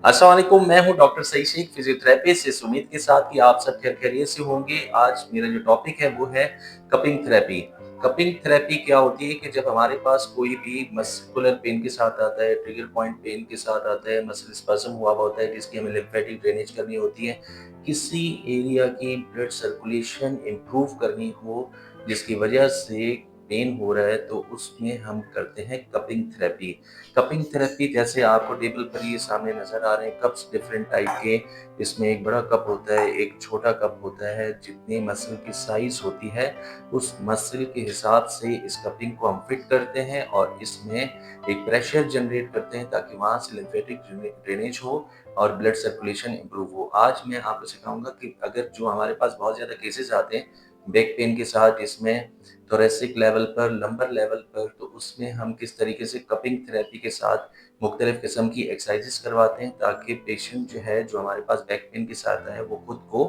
अस्सलाम वालेकुम, मैं हूँ डॉक्टर सईद शेख फिजियोथेरेपिस्ट। इस उम्मीद के साथ कि आप सब खैरियत से होंगे। आज मेरा जो टॉपिक है वो है कपिंग थेरेपी। कपिंग थेरेपी क्या होती है कि जब हमारे पास कोई भी मस्कुलर पेन के साथ आता है, ट्रिगर पॉइंट पेन के साथ आता है, मसल स्पैज़म हुआ होता है जिसकी हमें लिम्फेटिक ड्रेनेज करनी होती है, किसी एरिया की ब्लड सर्कुलेशन इम्प्रूव करनी हो, जिसकी वजह से पेन हो रहा है, तो उसमें हम करते हैं कपिंग थेरेपी। कपिंग थेरेपी जैसे आपको टेबल पर ये सामने नज़र आ रहे हैं कप्स डिफरेंट टाइप के। इसमें एक बड़ा कप होता है, एक छोटा कप होता है। जितनी मसल की साइज़ होती है, उस मसल के हिसाब से इस कपिंग को हम फिट करते हैं और इसमें एक प्रेशर जनरेट करते हैं ताकि वहाँ से लिम्फेटिक ड्रेनेज हो और ब्लड सर्कुलेशन इम्प्रूव हो। आज मैं आपको सिखाऊँगा कि अगर जो हमारे पास बहुत ज़्यादा केसेज़ आते हैं बैक पेन के साथ, जिसमें थोरेसिक लेवल पर, लंबर लेवल पर, तो उसमें हम किस तरीके से कपिंग थेरेपी के साथ मुख्तलिफ किस्म की एक्सरसाइज़ेज़ करवाते हैं ताकि पेशेंट जो है, जो हमारे पास बैक पेन के साथ आया है, वो खुद को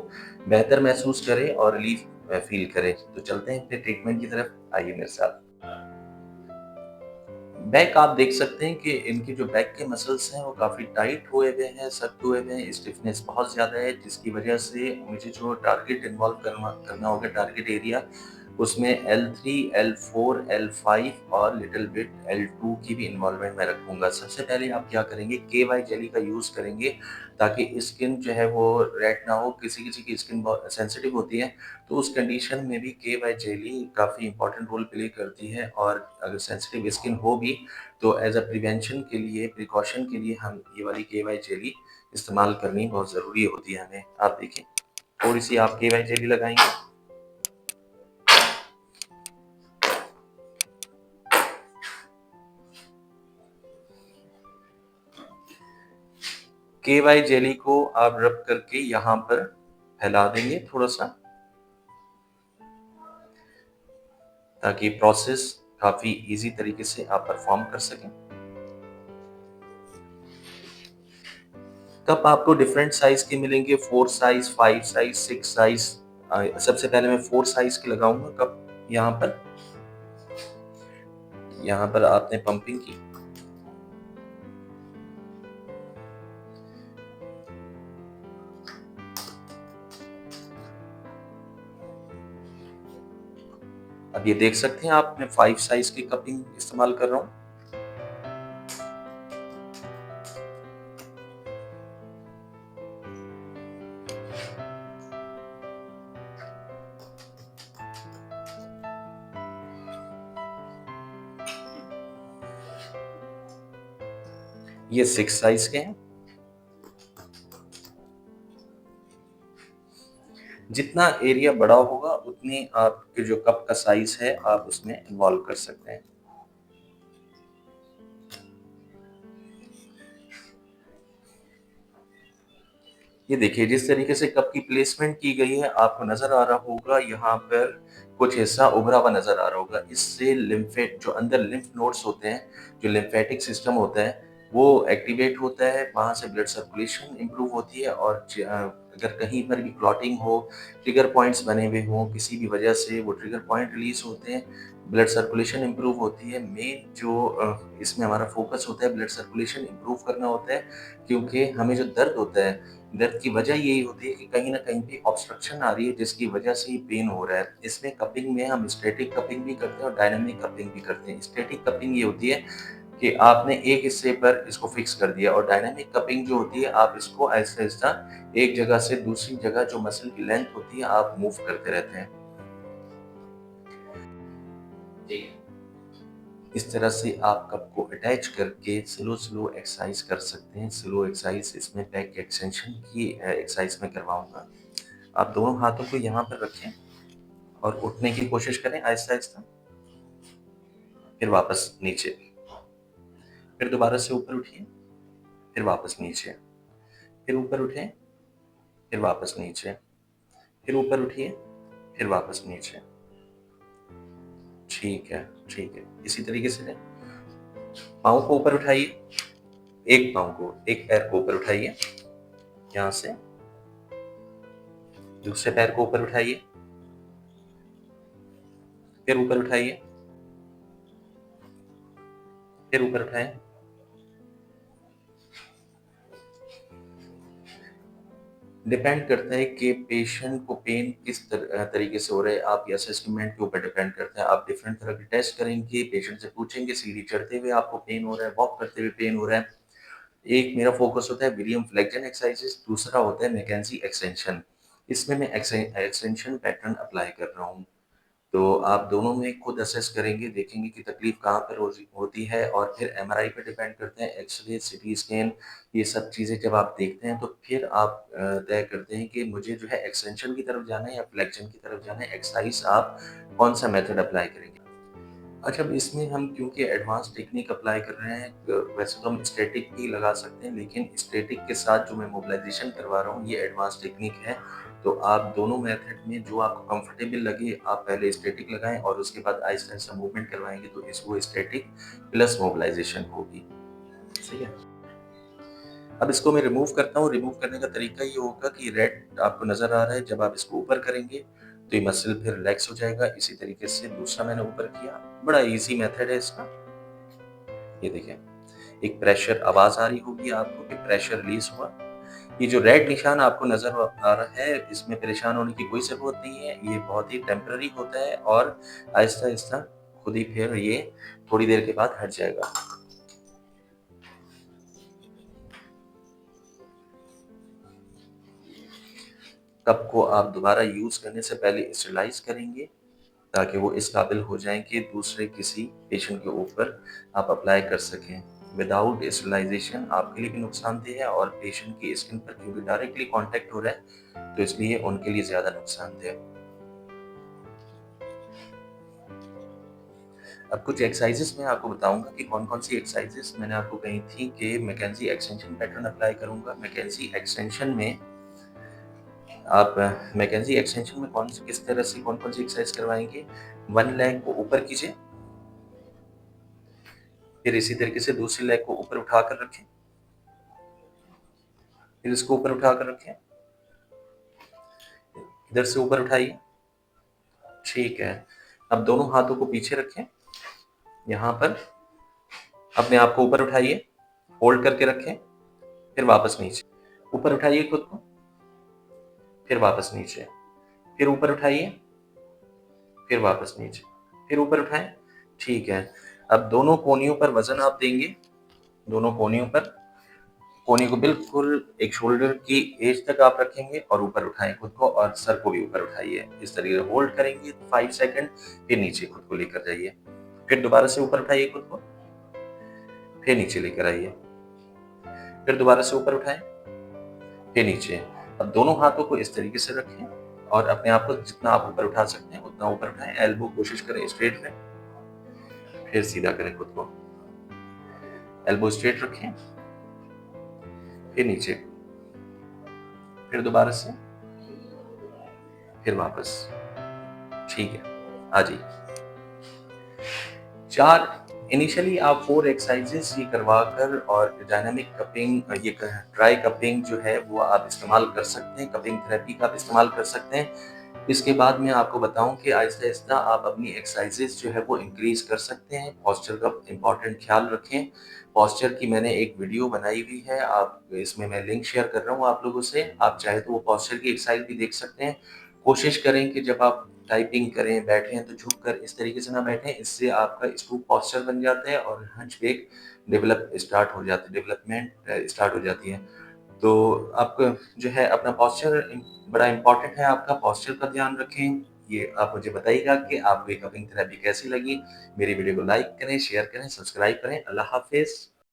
बेहतर महसूस करे और रिलीफ़ फ़ील करे। तो चलते हैं फिर ट्रीटमेंट की तरफ, आइए मेरे साथ। बैक आप देख सकते हैं कि इनके जो बैक के मसल्स हैं वो काफ़ी टाइट हुए हुए हैं, सख्त हुए हुए हैं, स्टिफनेस बहुत ज़्यादा है जिसकी वजह से मुझे जो टारगेट इन्वॉल्व करना होगा, टारगेट एरिया, उसमें L3, L4, L5 और लिटिल बिट L2 की भी इन्वॉल्वमेंट मैं रखूँगा। सबसे पहले आप क्या करेंगे, KY जेली का यूज़ करेंगे ताकि स्किन जो है वो रेड ना हो। किसी-किसी की स्किन बहुत सेंसिटिव होती है, तो उस कंडीशन में भी KY जेली काफ़ी इम्पोर्टेंट रोल प्ले करती है और अगर सेंसिटिव स्किन हो भी तो एज़ अ प्रिवेंशन के लिए, प्रिकॉशन के लिए हम ये वाली KY जेली इस्तेमाल करनी बहुत ज़रूरी होती है हमें। आप देखिए, थोड़ी-सी आप KY जेली लगाएँगे। KY जेली को आप रब करके यहाँ पर फैला देंगे थोड़ा-सा, ताकि प्रोसेस काफ़ी ईज़ी तरीके से आप परफ़ॉर्म कर सकें। कप आपको डिफरेंट साइज़ के मिलेंगे, 4 साइज़, 5 साइज़, 6 साइज़। सबसे पहले मैं 4 साइज़ के लगाऊँगा कप यहाँ पर। यहाँ पर आपने पंपिंग की। अब ये देख सकते हैं आप, मैं 5 साइज़ की कपिंग इस्तेमाल कर रहा हूँ। ये 6 साइज़ के हैं। जितना एरिया बड़ा होगा उतनी आपके जो कप का साइज़ है आप उसमें इन्वॉल्व कर सकते हैं। ये देखिए, जिस तरीके से कप की प्लेसमेंट की गई है, आपको नज़र आ रहा होगा यहाँ पर कुछ हिस्सा उभरा हुआ नज़र आ रहा होगा। इससे लिम्फेट जो अंदर लिम्फ नोड्स होते हैं, जो लिम्फेटिक सिस्टम होता है, वो एक्टिवेट होता है, वहाँ से ब्लड सर्कुलेशन इम्प्रूव होती है और अगर कहीं पर भी क्लॉटिंग हो, ट्रिगर पॉइंट्स बने हुए हों, किसी भी वजह से वो ट्रिगर पॉइंट रिलीज़ होते हैं, ब्लड सर्कुलेशन इम्प्रूव होती है। मेन जो इसमें हमारा फ़ोकस होता है, ब्लड सर्कुलेशन इम्प्रूव करना होता है, क्योंकि हमें जो दर्द होता है, दर्द की वजह यही होती है कि कहीं न कहीं पे ऑब्स्ट्रक्शन आ रही है जिसकी वजह से ये पेन हो रहा है। इसमें कपिंग में हम स्टैटिक कपिंग भी करते हैं और डायनामिक कपिंग भी करते हैं। स्टैटिक कपिंग ये होती है कि आपने एक हिस्से पर इसको फिक्स कर दिया और डायनामिक कपिंग जो होती है, आप इसको आहिस्ता-आहिस्ता एक जगह से दूसरी जगह जो मसल की लेंथ होती है, आप मूव करते रहते हैं। जी। इस तरह से आप कप को अटैच करके स्लो-स्लो एक्सरसाइज कर सकते हैं। स्लो एक्सरसाइज इसमें बैक एक्सटेंशन की एक्सरसाइज मैं करवाऊँगा। आप दोनों हाथों को यहाँ पर रखें और उठने की कोशिश करें आहिस्ता-आहिस्ता, फिर वापस नीचे, फिर दोबारा से ऊपर उठिए, फिर वापस नीचे, फिर ऊपर उठें, फिर वापस नीचे, फिर ऊपर उठिए, फिर वापस नीचे। ठीक है, ठीक है। इसी तरीके से लें। पाँव को ऊपर उठाइए, एक पाँव को, एक पैर को ऊपर उठाइए, यहाँ से, दूसरे पैर को ऊपर उठाइए, फिर ऊपर उठाइए, फिर ऊपर उठाएँ, डिपेंड करता है कि पेशेंट को पेन किस तरीके से हो रहा है, आपके असेसमेंट के ऊपर डिपेंड करता है। आप डिफरेंट तरह के टेस्ट करेंगे, पेशेंट से पूछेंगे सीढ़ी चढ़ते हुए आपको पेन हो रहा है, वॉक करते हुए पेन हो रहा है। एक मेरा फ़ोकस होता है विलियम फ्लेक्जन एक्सरसाइज़ेज़, दूसरा होता है मैकेंजी एक्सटेंशन। इसमें मैं एक्सटेंशन पैटर्न अप्लाई कर रहा हूँ। तो आप दोनों में खुद असेस करेंगे, देखेंगे कि तकलीफ़ कहाँ पर होती है और फिर एमआरआई पे डिपेंड करते हैं, एक्स-रे, सीटी स्कैन, ये सब चीज़ें जब आप देखते हैं तो फिर आप तय करते हैं कि मुझे जो है एक्सटेंशन की तरफ जाना है या फ्लेक्शन की तरफ जाना है, एक्सरसाइज़ आप कौन-सा मेथड अप्लाई करेंगे। अच्छा, अब इसमें हम क्योंकि एडवांस टेक्निक अप्लाई कर रहे हैं, वैसे तो हम स्टैटिक भी लगा सकते हैं, लेकिन स्टैटिक के साथ जो मैं मोबिलाइज़ेशन करवा रहा हूँ, ये एडवांस टेक्निक है। तो आप दोनों मेथड में जो आपको कंफर्टेबल लगे, आप पहले स्टैटिक लगाएँ और उसके बाद आहिस्ता-आहिस्ता मूवमेंट करवाएँगे, तो वो स्टैटिक प्लस मोबिलाइज़ेशन होगी। सही है? अब इसको मैं रिमूव करता हूँ, रिमूव करने का तरीका ये होगा कि रेड आपको नज़र आ रहा है, जब आप इसको ऊपर करेंगे, तो ये मसल फिर रिलैक्स हो जाएगा। इसी तरीके से दूसरा मैंने ऊपर किया, बड़ा ईज़ी मेथड है इसका। ये देखिए, एक प्रेशर आवाज़ आ रही होगी आपको कि प्रेशर रिलीज़ हुआ। ये जो रेड निशान आपको नज़र आ रहा है, इसमें परेशान होने की कोई ज़रूरत नहीं है, ये बहुत ही टेम्परेरी होता है और आहिस्ता-आहिस्ता खुद ही फिर ये थोड़ी देर के बाद हट जाएगा। कप को आप दोबारा यूज़ करने से पहले स्टरलाइज़ करेंगे, ताकि वो इस काबिल हो जाएँ कि दूसरे किसी पेशेंट के ऊपर आप अप्लाई कर सकें। विदाउट स्टरलाइज़ेशन आपके लिए भी नुकसानदेह है और पेशेंट की स्किन पर क्योंकि डायरेक्टली कॉन्टैक्ट हो रहा है, तो इसलिए उनके लिए ज़्यादा नुकसानदेह है। अब कुछ एक्सरसाइज़ेज़ मैं आपको बताऊँगा कि कौन-कौन सी एक्सरसाइज़ेज़ मैंने आपको कही थी कि मैकेंजी एक्सटेंशन पैटर्न अप्लाई करूँगा। मैकेंजी एक्सटेंशन में आप मैकेंजी एक्सटेंशन में कौन सी किस तरह से कौन-कौन सी एक्सरसाइज़ करवाएँगे, वन लेग को ऊपर कीजिए, फिर इसी तरीके से दूसरी लेग को ऊपर उठाकर रखें, फिर इसको ऊपर उठाकर रखें, इधर से ऊपर उठाइए, ठीक है। अब दोनों हाथों को पीछे रखें, यहाँ पर अपने आप को ऊपर उठाइए, होल्ड करके रखें, फिर वापस नीचे। ऊपर उठाइए खुद को, फिर वापस नीचे, फिर ऊपर उठाइए, फिर वापस नीचे, फिर ऊपर उठाएँ, ठीक है। अब दोनों कोहनियों पर वज़न आप देंगे, दोनों कोहनियों पर, कोहनी को बिल्कुल एक शोल्डर की एज तक आप रखेंगे और ऊपर उठाएँ खुद को और सर को भी ऊपर उठाइए। इस तरीके से होल्ड करेंगे 5 सेकंड, फिर नीचे खुद को लेकर जाइए। फिर दोबारा से ऊपर उठाइए खुद को, फिर नीचे लेकर आइए। फिर दोबारा से ऊपर उठाएँ, फिर नीचे। अब दोनों हाथों को इस तरीके से रखें और अपने आप को जितना आप ऊपर उठा सकते हैं, उतना ऊपर उठाएँ। एल्बो कोशिश करें स्ट्रेट रहे, फिर सीधा करें खुद को। एल्बो स्ट्रेट रखें, फिर नीचे, फिर दोबारा से, फिर वापस। ठीक है, आ जाइए। 4 इनिशियली आप 4 एक्सरसाइज़ेज़ ये करवाकर और डायनामिक कपिंग ये क ड्राई कपिंग जो है वो आप इस्तेमाल कर सकते हैं, कपिंग थेरेपी का आप इस्तेमाल कर सकते हैं। इसके बाद मैं आपको बताऊँ कि आहिस्ता-आहिस्ता आप अपनी एक्सरसाइज़ेज़ जो है वो इंक्रीज़ कर सकते हैं। पोस्चर का इम्पोर्टेंट ख़्याल रखें। पोस्चर की मैंने एक वीडियो बनाई हुई है, आप इसमें मैं लिंक शेयर कर रहा हूँ आप लोगों से। आप चाहें तो वो पोस्चर की एक्सरसाइज़ भी देख सकते हैं। कोशिश करें कि जब आप टाइपिंग करें, बैठें तो झुककर इस तरीके से ना बैठें, इससे आपका स्टूप पोस्चर बन जाता है और हंचबैक डेवलपमेंट स्टार्ट हो जाती है। तो आपका जो है अपना पोस्चर बड़ा इम्पोर्टेंट है, आपका पोस्चर का ध्यान रखें। ये आप मुझे बताइएगा कि आपको ये कपिंग थेरेपी कैसी लगी। मेरी वीडियो को लाइक करें, शेयर करें, सब्सक्राइब करें। अल्लाह हाफ़िज़।